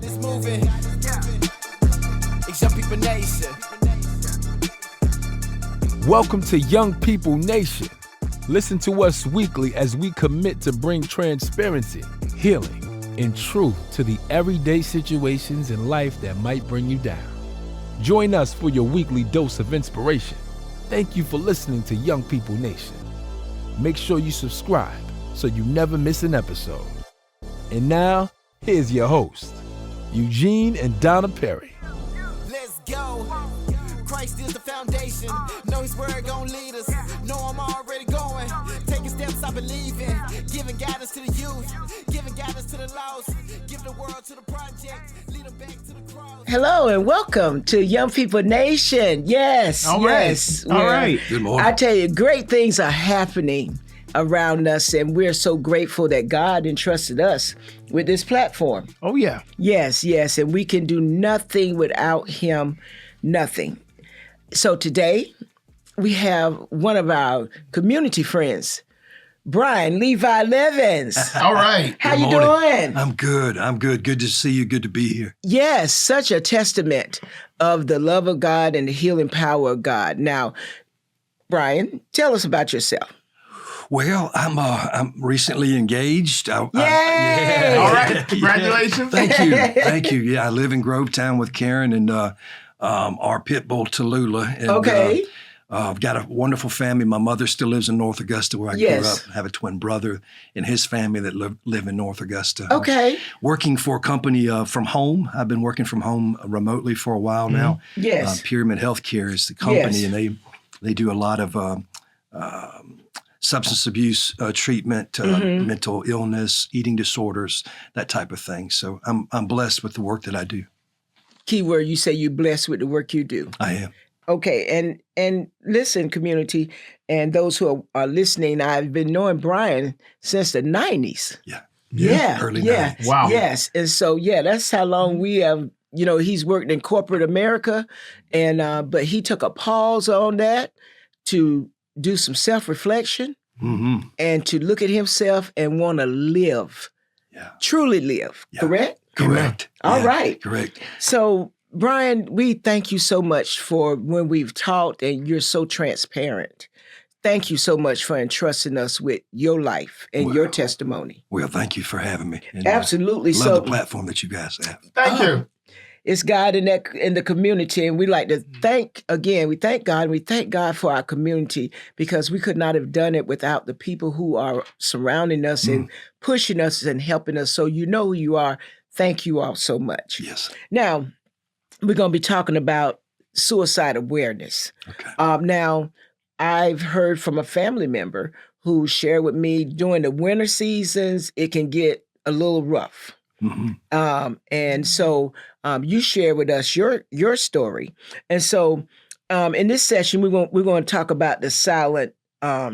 is moving. It's Young People Nation. Welcome to Young People Nation. Listen to us weekly as we commit to bring transparency, healing, and truth to the everyday situations in life that might bring you down. Join us for your weekly dose of inspiration. Thank you for listening to Young People Nation. Make sure you subscribe so you never miss an episode. And now, here's your host, Eugene and Donna Perry. Let's go. Christ is the foundation. Know his word gon' lead us. Know I'm already going. Taking steps I believe in. Giving guidance to the youth. Giving guidance to the lost. Giving the world to the project. Lead them back to the cross. Hello and welcome to Young People Nation. Yes, All right. yes. All right. Good morning. I tell you, great things are happening around us, and we're so grateful that God entrusted us with this platform. Oh, yeah. Yes, yes, and we can do nothing without him, nothing. So today, we have one of our community friends, Brian Levi Levins. All right. How Good you morning. doing? I'm good. Good to see you. Good to be here. Yes, such a testament of the love of God and the healing power of God. Now, Brian, tell us about yourself. Well, I'm recently engaged. Yay! All right. Congratulations. Thank you. Yeah, I live in Grovetown with Karen and our pit bull Tallulah. And, Okay. I've got a wonderful family. My mother still lives in North Augusta, where I grew Yes. up. I have a twin brother and his family that live in North Augusta. Okay. Working for a company from home. I've been working from home remotely for a while now. Yes. Pyramid Healthcare is the company, Yes. and they do a lot of substance abuse treatment, mental illness, eating disorders, that type of thing. So I'm blessed with the work that I do. Keyword, you say you're blessed with the work you do. I am. Okay, and listen, community, and those who are listening, I've been knowing Brian since the 90s. Yeah. Early 90s. Wow. Yes, and so, that's how long we have, he's worked in corporate America, and but he took a pause on that to do some self-reflection Mm-hmm. and to look at himself and want to live, truly live, Yeah. correct? Correct. All Yeah, right. Correct. So, Brian, we thank you so much for when we've talked and you're so transparent. Thank you so much for entrusting us with your life and your testimony. Well, thank you for having me. And, Absolutely. love So the platform that you guys have. Thank you. it's God in the community, and we like to thank again. We thank God. And we thank God for our community because we could not have done it without the people who are surrounding us and pushing us and helping us. So you know who you are. Thank you all so much. Yes. Now, we're going to be talking about suicide awareness. Okay. Now, I've heard from a family member who shared with me during the winter seasons, it can get a little rough. Mm-hmm. And so you share with us your story. And so in this session, we're going to talk about the silent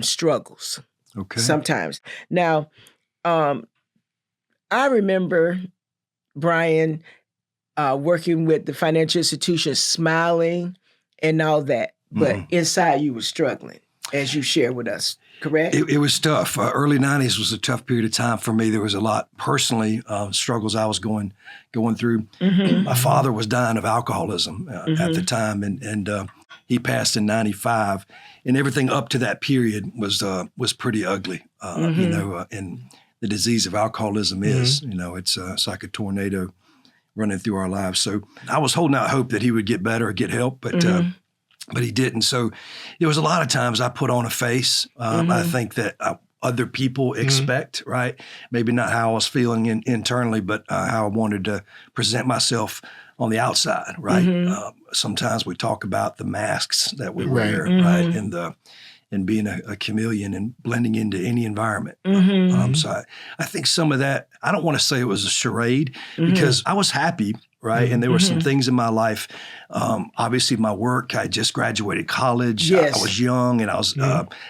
struggles Okay. sometimes. Now, I remember Brian working with the financial institution, smiling and all that, but inside you were struggling, as you share with us, correct? It was tough. Early 90s was a tough period of time for me. There was a lot personally struggles I was going through. Mm-hmm. My father was dying of alcoholism at the time, and he passed in 95. And everything up to that period was pretty ugly. And the disease of alcoholism is, it's like a tornado running through our lives. So I was holding out hope that he would get better or get help, but he didn't. So there was a lot of times I put on a face. I think that other people expect, right? Maybe not how I was feeling internally, but how I wanted to present myself on the outside, right? Sometimes we talk about the masks that we wear, right? And being a chameleon and blending into any environment. So I think some of that, I don't want to say it was a charade because I was happy, right? And there were some things in my life. Obviously, my work, I just graduated college. Yes. I was young and I was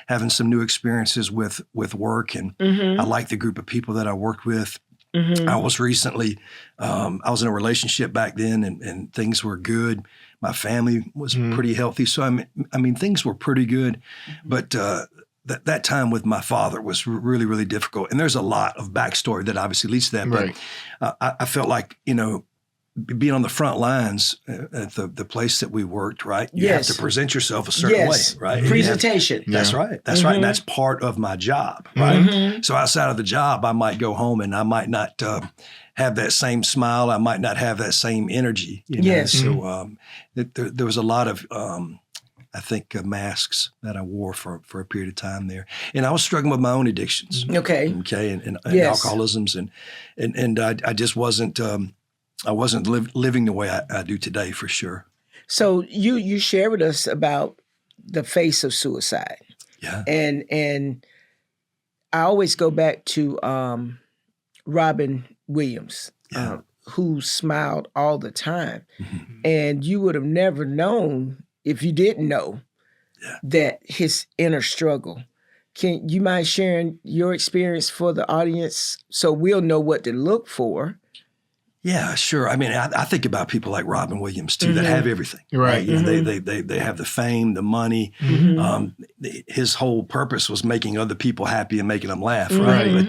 having some new experiences with work. And I liked the group of people that I worked with. I was recently, I was in a relationship back then and things were good. My family was pretty healthy. So, I mean, things were pretty good. But that time with my father was really, really difficult. And there's a lot of backstory that obviously leads to that. Right. But I felt like, being on the front lines at the place that we worked, right? You have to present yourself a certain way, right? Presentation. That's right. That's right. And that's part of my job, right? So outside of the job, I might go home and I might not have that same smile. I might not have that same energy. You know? So there was a lot of, I think, masks that I wore for a period of time there. And I was struggling with my own addictions. Okay. And alcoholisms. And I just wasn't, I wasn't living the way I do today, for sure. So you share with us about the face of suicide. Yeah. And I always go back to Robin Williams, who smiled all the time. And you would have never known, if you didn't know, that his inner struggle. Can you mind sharing your experience for the audience so we'll know what to look for? Yeah, sure. I mean, I think about people like Robin Williams too that have everything. Right. You know, they have the fame, the money. His whole purpose was making other people happy and making them laugh. Right.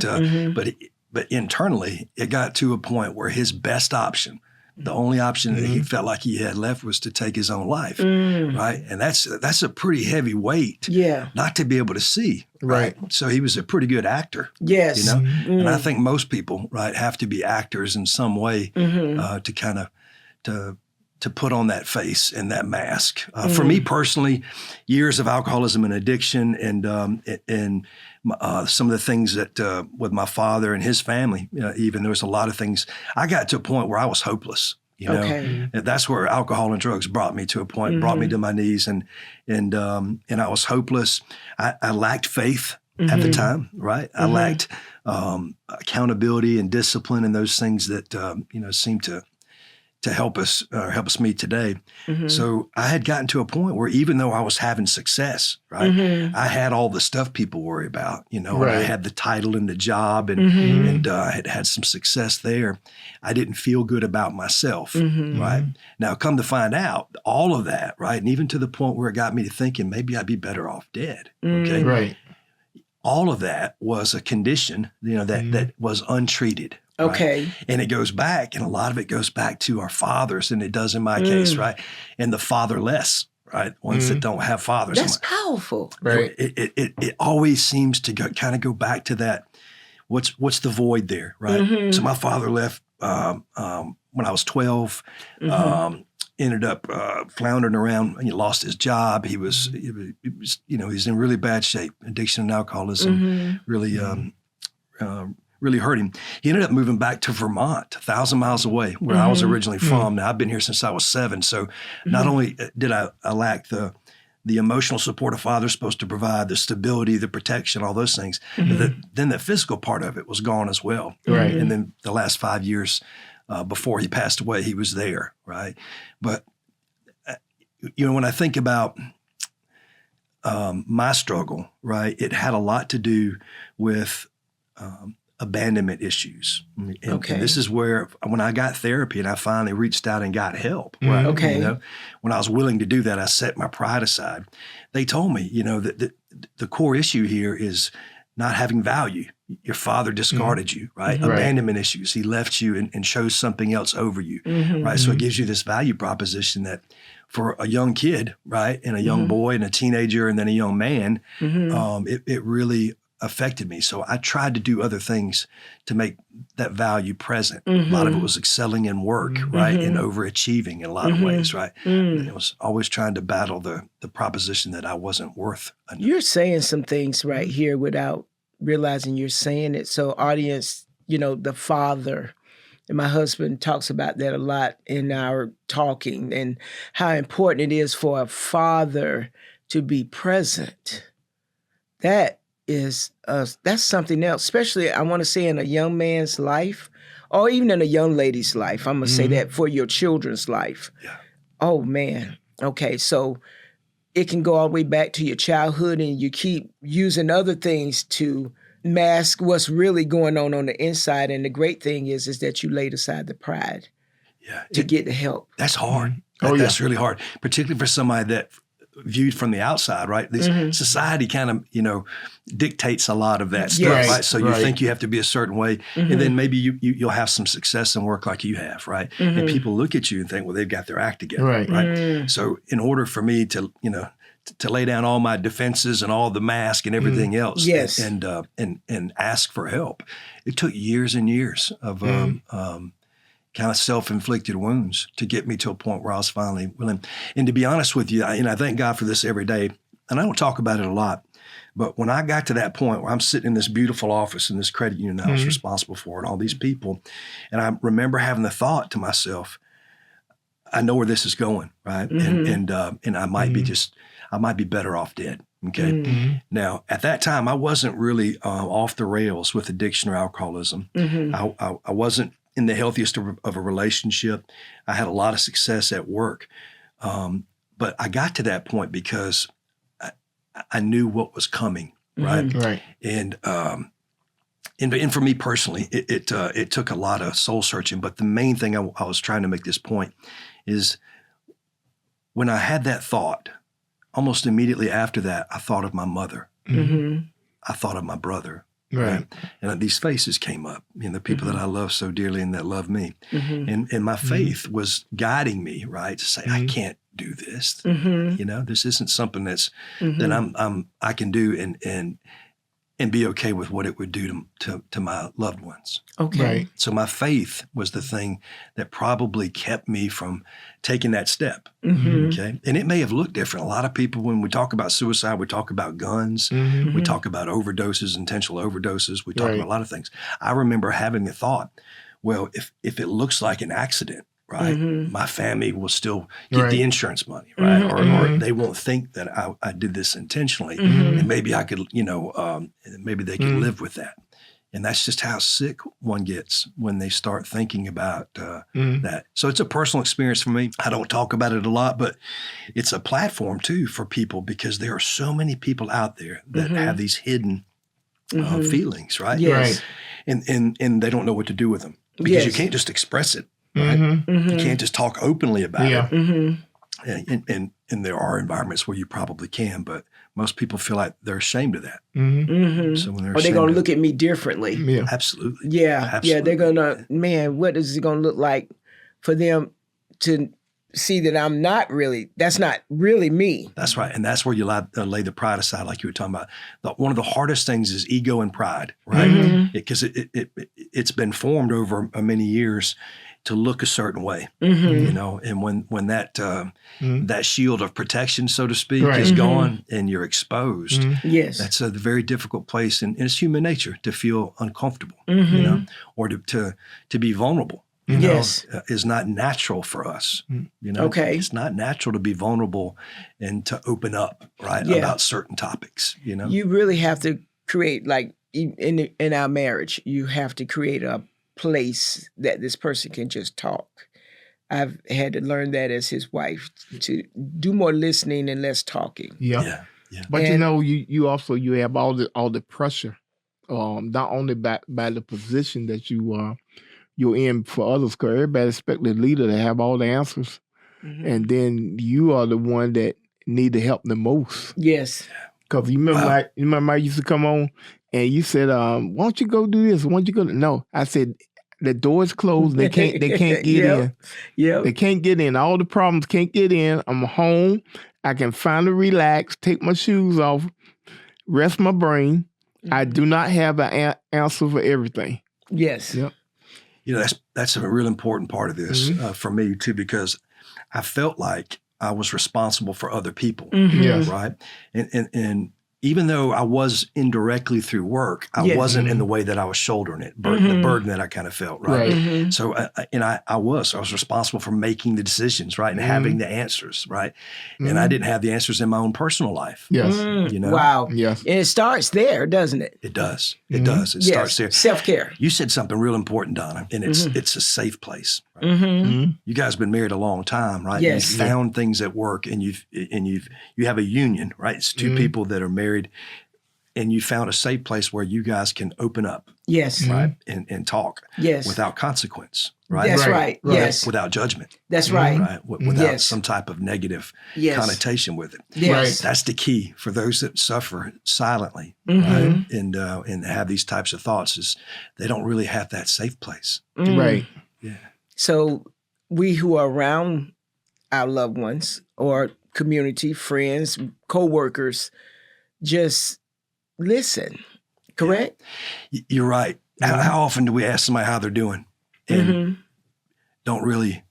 But internally, it got to a point where his best option, the only option that he felt like he had left, was to take his own life. Right. And that's a pretty heavy weight. Not to be able to see. Right. So he was a pretty good actor. You know, and I think most people, right, have to be actors in some way to kind of to put on that face and that mask. For me personally, years of alcoholism and addiction, and some of the things that with my father and his family, even there was a lot of things. I got to a point where I was hopeless. You know, and that's where alcohol and drugs brought me to a point, brought me to my knees, and I was hopeless. I lacked faith at the time, right? I lacked accountability and discipline and those things that seem to help us meet today. So I had gotten to a point where even though I was having success, right, I had all the stuff people worry about, and I had the title and the job, and I had had some success there. I didn't feel good about myself, right? Now, come to find out, all of that, right, and even to the point where it got me to thinking maybe I'd be better off dead, okay? Right. All of that was a condition, that was untreated. Right? Okay. And it goes back, and a lot of it goes back to our fathers, and it does in my case, right? And the fatherless, right? Ones that don't have fathers. That's powerful. Right. It always seems to kind of go back to that. What's the void there, right? So my father left when I was 12. Ended up floundering around. He lost his job. He was he's in really bad shape. Addiction and alcoholism really hurt him. He ended up moving back to Vermont, 1,000 miles away, where I was originally from. Now, I've been here since I was 7. So not only did I lack the emotional support a father's supposed to provide, the stability, the protection, all those things, but then the physical part of it was gone as well. Right. And then the last 5 years before he passed away, he was there, right? But, when I think about my struggle, right, it had a lot to do with abandonment issues. And this is where, when I got therapy and I finally reached out and got help, right? When I was willing to do that, I set my pride aside. They told me, that the core issue here is not having value. Your father discarded you, right? Abandonment issues. He left you and chose something else over you, right? So it gives you this value proposition that for a young kid, right, and a young boy and a teenager and then a young man, it really affected me. So I tried to do other things to make that value present. A lot of it was excelling in work, right, and overachieving in a lot of ways, right? And it was always trying to battle the proposition that I wasn't worth enough. You're saying some things right here without realizing you're saying it. So audience, the father, and my husband talks about that a lot in our talking, and how important it is for a father to be present. That's something else, especially I want to say in a young man's life, or even in a young lady's life. I'm going to say that for your children's life. Yeah. Oh, man. Okay, so it can go all the way back to your childhood, and you keep using other things to mask what's really going on the inside. And the great thing is that you laid aside the pride to get the help. That's hard. That's really hard, particularly for somebody that viewed from the outside, right? Society kind of, dictates a lot of that stuff, Yes. right? So you think you have to be a certain way, and then maybe you'll have some success and work like you have, right? And people look at you and think, well, they've got their act together, right? So in order for me to, to lay down all my defenses and all the mask and everything else, Yes. and ask for help, it took years and years of kind of self-inflicted wounds to get me to a point where I was finally willing. And to be honest with you, I thank God for this every day, and I don't talk about it a lot, but when I got to that point where I'm sitting in this beautiful office in this credit union that I was responsible for and all these people, and I remember having the thought to myself, I know where this is going, right? And I might be I might be better off dead. Okay. Now, at that time, I wasn't really off the rails with addiction or alcoholism. I wasn't in the healthiest of a relationship. I had a lot of success at work. But I got to that point because I knew what was coming, right? Right. And for me personally, it took a lot of soul searching. But the main thing I was trying to make this point is when I had that thought, almost immediately after that, I thought of my mother. I thought of my brother. Right. And these faces came up, the people that I love so dearly and that love me. And my faith was guiding me, right, to say, I can't do this. This isn't something that's that I can do and be okay with what it would do to my loved ones. Okay. Right. So my faith was the thing that probably kept me from taking that step. Okay. And it may have looked different. A lot of people, when we talk about suicide, we talk about guns, we talk about overdoses, intentional overdoses, we talk about a lot of things. I remember having the thought, well, if it looks like an accident, right, my family will still get the insurance money, right? Or they won't think that I did this intentionally. And maybe I could, maybe they could live with that. And that's just how sick one gets when they start thinking about that. So it's a personal experience for me. I don't talk about it a lot, but it's a platform too for people because there are so many people out there that have these hidden feelings, right? Yes. And they don't know what to do with them because you can't just express it. Right? You can't just talk openly about it. And there are environments where you probably can, but most people feel like they're ashamed of that. So when Or they're going to look at me differently. Yeah. Absolutely. Yeah. Absolutely. Yeah. They're going to, man, what is it going to look like for them to see that that's not really me. That's right. And that's where you lay the pride aside, like you were talking about. One of the hardest things is ego and pride, right? Because it's been formed over many years to look a certain way, and when that shield of protection, so to speak, is gone and you're exposed, that's a very difficult place. And it's human nature to feel uncomfortable, or to be vulnerable. Is not natural for us. Okay. It's not natural to be vulnerable and to open up, right, about certain topics. You really have to create, like in our marriage, you have to create a place that this person can just talk. I've had to learn that as his wife, to do more listening and less talking. Yeah. But you also have all the pressure, not only by the position that you're in for others, because everybody expects the leader to have all the answers, and then you are the one that need to help the most. Yes. Because you remember I used to come on and you said, why don't you go do this? Why don't you go? No, I said, the door's closed. They can't get in. Yeah. They can't get in. All the problems can't get in. I'm home. I can finally relax, take my shoes off, rest my brain. I do not have an answer for everything. Yes. Yep. That's a real important part of this for me too, because I felt like I was responsible for other people, right? And even though I was indirectly through work, I wasn't in the way that I was shouldering it, the burden that I kind of felt, right? So, I was responsible for making the decisions, right, and having the answers, right? And I didn't have the answers in my own personal life. Yes. Wow. Yes. And it starts there, doesn't it? It does. It does. It starts there. Self-care. You said something real important, Donna, and it's a safe place. Right? You guys have been married a long time, right? Yes. You found things at work, and you have a union, right? It's two people that are married and you found a safe place where you guys can open up, Yes. right, and talk, Yes. without consequence, right? That's right. Yes. Without judgment, That's right. right? Without Yes. some type of negative Yes. connotation with it. Yes. That's the key for those that suffer silently, Mm-hmm. right? And have these types of thoughts is they don't really have that safe place. Right. Yeah. So we who are around our loved ones or community, friends, co-workers, just listen, correct? You're right. How often do we ask somebody how they're doing? And don't really,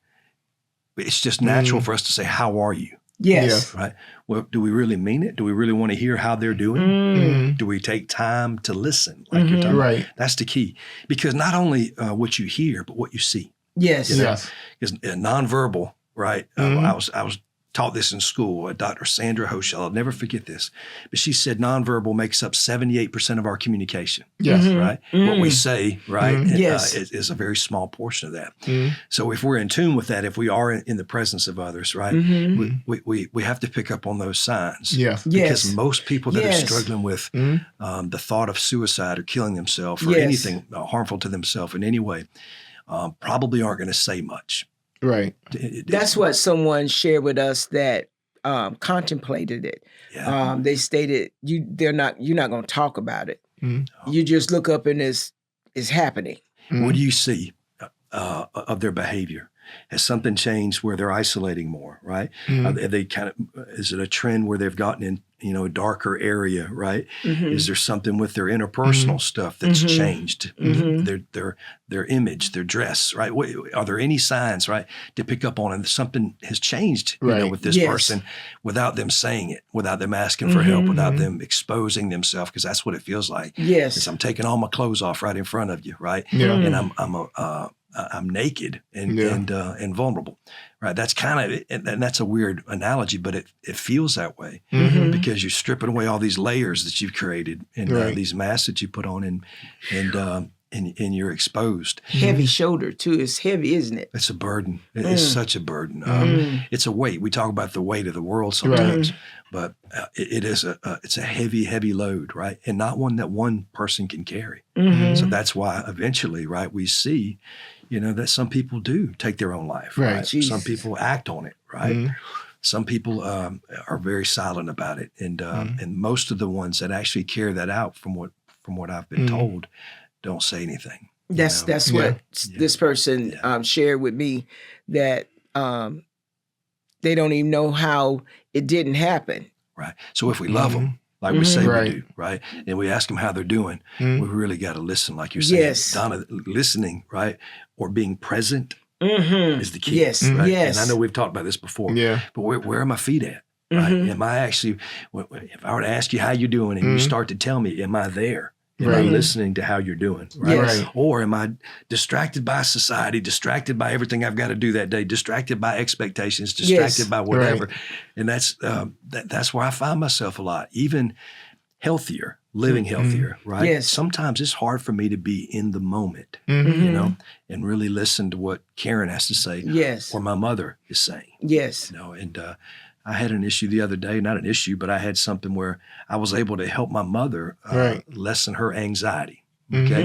it's just natural for us to say, how are you? Yes. Right? Well, do we really mean it? Do we really want to hear how they're doing? Do we take time to listen? Like you're talking Right. about? That's the key. Because not only what you hear, but what you see. Yes. You know? Yes. Because nonverbal, right? I was taught this in school. Dr. Sandra Hochel, I'll never forget this. But she said nonverbal makes up 78% of our communication. Yes. Right? What we say, right, Yes. is a very small portion of that. So if we're in tune with that, if we are in the presence of others, right, we have to pick up on those signs. Yes. Yes. Because most people that Yes. are struggling with the thought of suicide or killing themselves or Yes. anything harmful to themselves in any way probably aren't going to say much. Right. That's what someone shared with us that contemplated it. Yeah. They stated you're not going to talk about it. Mm-hmm. You just look up and it's happening. What do you see of their behavior? Has something changed where they're isolating more, right? Are they is it a trend where they've gotten in, a darker area, right? Is there something with their interpersonal stuff that's changed? Their image, their dress, right? Are there any signs, right, to pick up on? And something has changed, with this Yes. person without them saying it, without them asking for help, without them exposing themselves, because that's what it feels like. Yes. Is I'm taking all my clothes off right in front of you, right? Yeah. And I'm naked and vulnerable, right? That's kind of, and that's a weird analogy, but it feels that way because you're stripping away all these layers that you've created and these masks that you put on, and you're exposed. Heavy shoulder too. It's heavy, isn't it? It's a burden. It's such a burden. It's a weight. We talk about the weight of the world sometimes, but it's a heavy, heavy load, right? And not one that one person can carry. So that's why eventually, right, we see, that some people do take their own life, right? Jesus. Some people act on it, right? Some people are very silent about it, and most of the ones that actually carry that out, from what I've been told, don't say anything. That's what this person shared with me, that they don't even know how it didn't happen. Right. So if we love them, like we say Right. we do, right, and we ask them how they're doing, we really got to listen, like you're saying, Yes. Donna. Listening, right, or being present is the key. Yes. Right? Yes. And I know we've talked about this before. Yeah. But where are my feet at? Right? Am I actually? If I were to ask you how you're doing, and you start to tell me, am I there? Am I listening to how you're doing? Right? Yes. Right. Or am I distracted by society, distracted by everything I've got to do that day, distracted by expectations, distracted Yes. by whatever? And that's where I find myself a lot, even healthier, living healthier, right? Yes. Sometimes it's hard for me to be in the moment, and really listen to what Karen has to say, Yes. or my mother is saying. Yes. And I had an issue the other day, not an issue, but I had something where I was able to help my mother lessen her anxiety. Okay.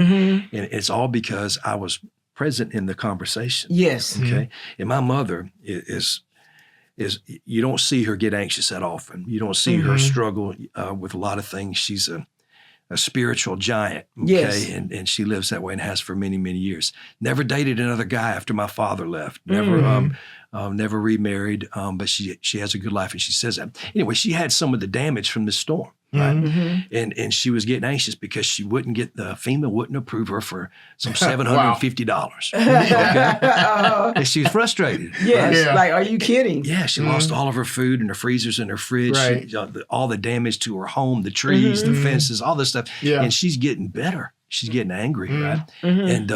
And it's all because I was present in the conversation. Yes. Okay. And my mother is you don't see her get anxious that often. You don't see her struggle with a lot of things. She's a spiritual giant, okay? Yes. And she lives that way and has for many, many years. Never dated another guy after my father left. Never remarried, but she has a good life, and she says that. Anyway, she had some of the damage from the storm, right? And she was getting anxious because she wouldn't get FEMA wouldn't approve her for some $750. Okay? And she was frustrated. Yes. Yeah. Like, are you kidding? Yeah, she lost all of her food and her freezers and her fridge, Right. all the damage to her home, the trees, the fences, all this stuff. Yeah. And she's getting better. She's getting angry, right? And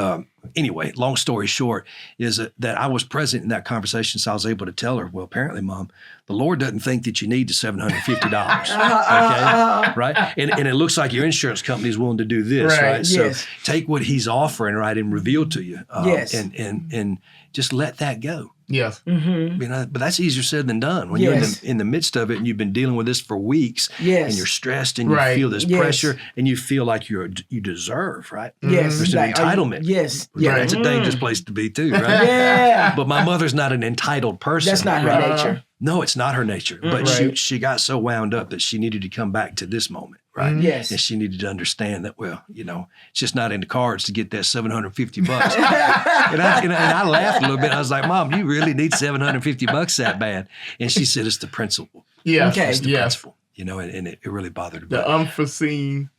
anyway, long story short is that I was present in that conversation, so I was able to tell her, well, apparently, Mom, the Lord doesn't think that you need the $750, okay? Right? And it looks like your insurance company is willing to do this, right? So take what he's offering, right, and reveal to you. And just let that go. Yes. But that's easier said than done. When you're in the midst of it and you've been dealing with this for weeks and you're stressed and you feel this pressure and you feel like you deserve, right? There's an entitlement. That's a dangerous place to be too, right? But my mother's not an entitled person. That's not her nature. No, it's not her nature. But she got so wound up that she needed to come back to this moment. Right. Yes. And she needed to understand that, well, it's just not in the cards to get that $750. and I laughed a little bit. I was like, Mom, do you really need $750 that bad? And she said, it's the principle. Yeah. Okay. It's the principle. And it really bothered her. The unforeseen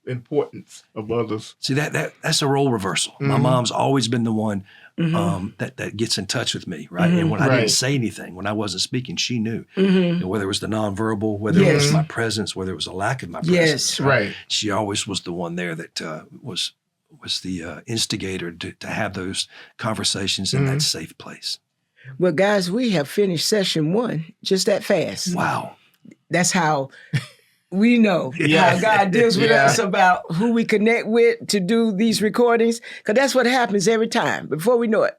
importance of others. See, that's a role reversal. My mom's always been the one that gets in touch with me, right? And when I didn't say anything, when I wasn't speaking, she knew. Whether it was the nonverbal, whether it was my presence, whether it was a lack of my presence. She always was the one there that was the instigator to have those conversations in that safe place. Well, guys, we have finished session 1 just that fast. Wow. That's how we know how God deals with us about who we connect with to do these recordings. Because that's what happens every time. Before we know it,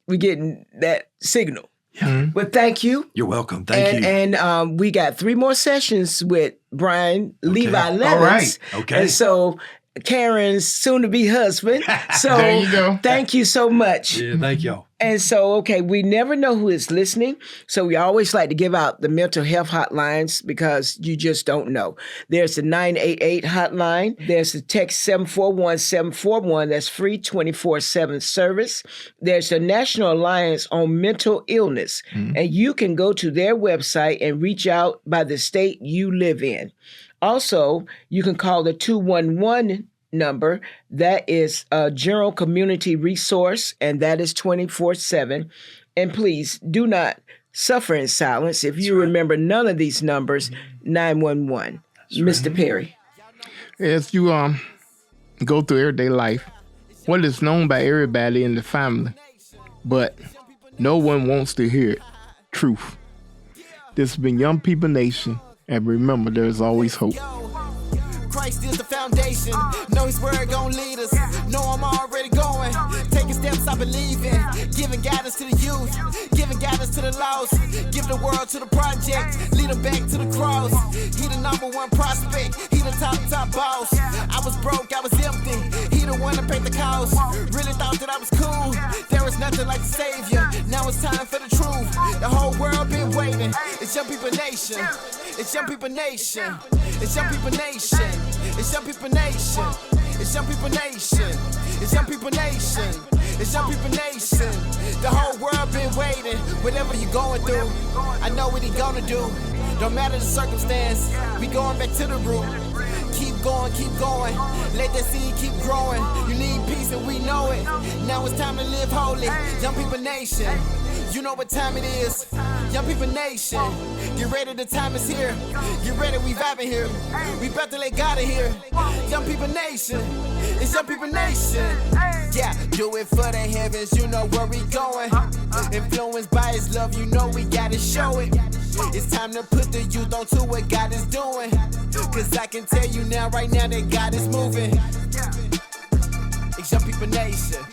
we get that signal. But thank you. You're welcome. Thank you. And we got 3 more sessions with Brian Levi Levins. All right. Okay. And so Karen's soon-to-be husband. So there you go. Thank you so much. Yeah, thank y'all. And so, we never know who is listening. So we always like to give out the mental health hotlines because you just don't know. There's the 988 hotline. There's the text 741-741. That's free 24/7 service. There's the National Alliance on Mental Illness. And you can go to their website and reach out by the state you live in. Also, you can call the 211 number. That is a general community resource, and that is 24/7. And please do not suffer in silence. If you remember none of these numbers, 911. Mr. Perry. As you go through everyday life, what is known by everybody in the family, but no one wants to hear it, truth. This has been Young People Nation, and remember, there's always hope. Christ is the foundation. Know his word gon' lead us. Know I'm already going. Taking steps I believe in. Giving guidance to the youth. Giving guidance to the lost. Give the world to the project. Lead them back to the cross. He the #1 prospect. He the top boss. I was broke, I was empty. He the one that paid the cost. Really thought that I was cool. There was nothing like the Savior. Now it's time for the truth. The whole world been waiting. It's Young People Nation. It's Young People Nation. It's Young People Nation. It's Young People Nation. It's Young People Nation. It's Young People Nation. It's Young People Nation. The whole world been waiting. Whatever you going through, I know what he gonna do. Don't matter the circumstance, we going back to the root. Keep going, keep going. Let that seed keep growing. You need peace and we know it. Now it's time to live holy. Young People Nation. You know what time it is. Young People Nation. Get ready, the time is here. Get ready, we vibing here. We about to let God in here. Young People Nation. It's Young People Nation. Yeah, do it for the heavens, you know where we going. Influenced by his love, you know we gotta show it. It's time to put the youth onto what God is doing. Cause I can tell you now, right now, that God is moving. It's Young People Nation.